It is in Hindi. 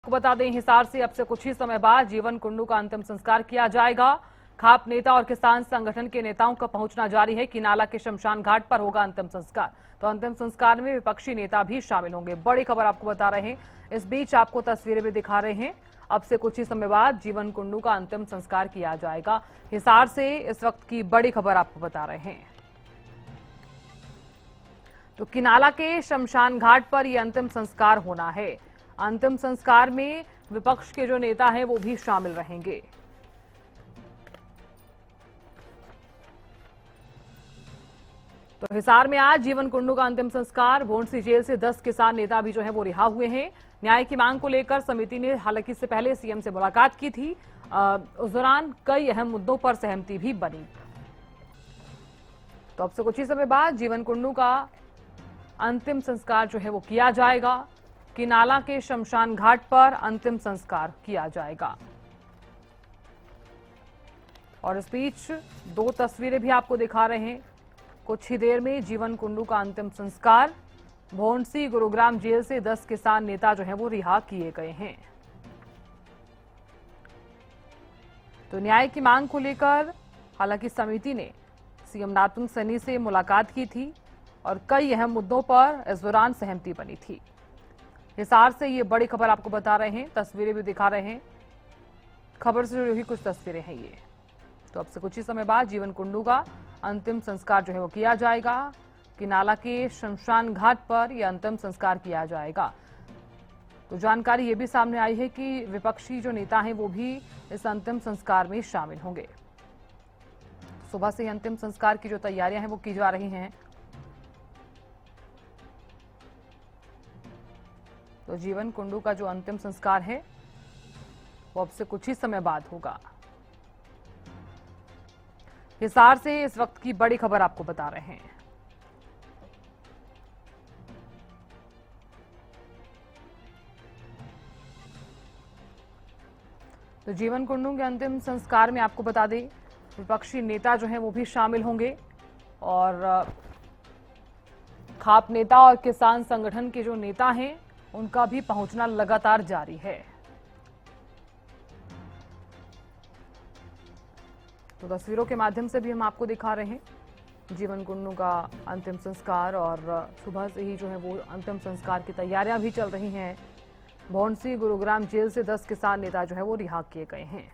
आपको बता दें, हिसार से अब से कुछ ही समय बाद जीवन कुंडू का अंतिम संस्कार किया जाएगा। खाप नेता और किसान संगठन के नेताओं का पहुंचना जारी है कि नाला के शमशान घाट पर होगा अंतिम संस्कार। तो अंतिम संस्कार में विपक्षी नेता भी शामिल होंगे। बड़ी खबर आपको बता रहे हैं। इस बीच आपको तस्वीरें भी दिखा रहे हैं। अब से कुछ ही समय बाद जीवन कुंडू का अंतिम संस्कार किया जाएगा। हिसार से इस वक्त की बड़ी खबर आपको बता रहे हैं। तो किनाला के शमशान घाट पर यह अंतिम संस्कार होना है। अंतिम संस्कार में विपक्ष के जो नेता हैं वो भी शामिल रहेंगे। तो हिसार में आज जीवन कुंडू का अंतिम संस्कार। भोंडसी जेल से 10 किसान नेता भी जो है वो रिहा हुए हैं। न्याय की मांग को लेकर समिति ने हालांकि इससे पहले सीएम से मुलाकात की थी। उस दौरान कई अहम मुद्दों पर सहमति भी बनी। तो अब से कुछ ही समय बाद जीवन कुंडू का अंतिम संस्कार जो है वो किया जाएगा। किनाला के शमशान घाट पर अंतिम संस्कार किया जाएगा। और इस बीच दो तस्वीरें भी आपको दिखा रहे हैं। कुछ ही देर में जीवन कुंडू का अंतिम संस्कार। भोंडसी गुरुग्राम जेल से 10 किसान नेता जो है वो रिहा किए गए हैं। तो न्याय की मांग को लेकर हालांकि समिति ने सीएम नातुंग सैनी से मुलाकात की थी और कई अहम मुद्दों पर इस दौरान सहमति बनी थी। हिसार से ये बड़ी खबर आपको बता रहे हैं। तस्वीरें भी दिखा रहे हैं। खबर से जुड़ी हुई कुछ तस्वीरें हैं ये। तो अब से कुछ ही समय बाद जीवन कुंडू का अंतिम संस्कार जो है वो किया जाएगा। किनाला के शमशान घाट पर यह अंतिम संस्कार किया जाएगा। तो जानकारी ये भी सामने आई है कि विपक्षी जो नेता हैं वो भी इस अंतिम संस्कार में शामिल होंगे। सुबह से ही अंतिम संस्कार की जो तैयारियां हैं वो की जा रही हैं। तो जीवन कुंडू का जो अंतिम संस्कार है वो अब से कुछ ही समय बाद होगा। हिसार से इस वक्त की बड़ी खबर आपको बता रहे हैं। तो जीवन कुंडू के अंतिम संस्कार में आपको बता दें, विपक्षी नेता जो हैं वो भी शामिल होंगे और खाप नेता और किसान संगठन के जो नेता हैं उनका भी पहुंचना लगातार जारी है। तो तस्वीरों के माध्यम से भी हम आपको दिखा रहे हैं जीवन कुंडू का अंतिम संस्कार। और सुबह से ही जो है वो अंतिम संस्कार की तैयारियां भी चल रही हैं। भोंडसी गुरुग्राम जेल से 10 किसान नेता जो है वो रिहा किए गए हैं।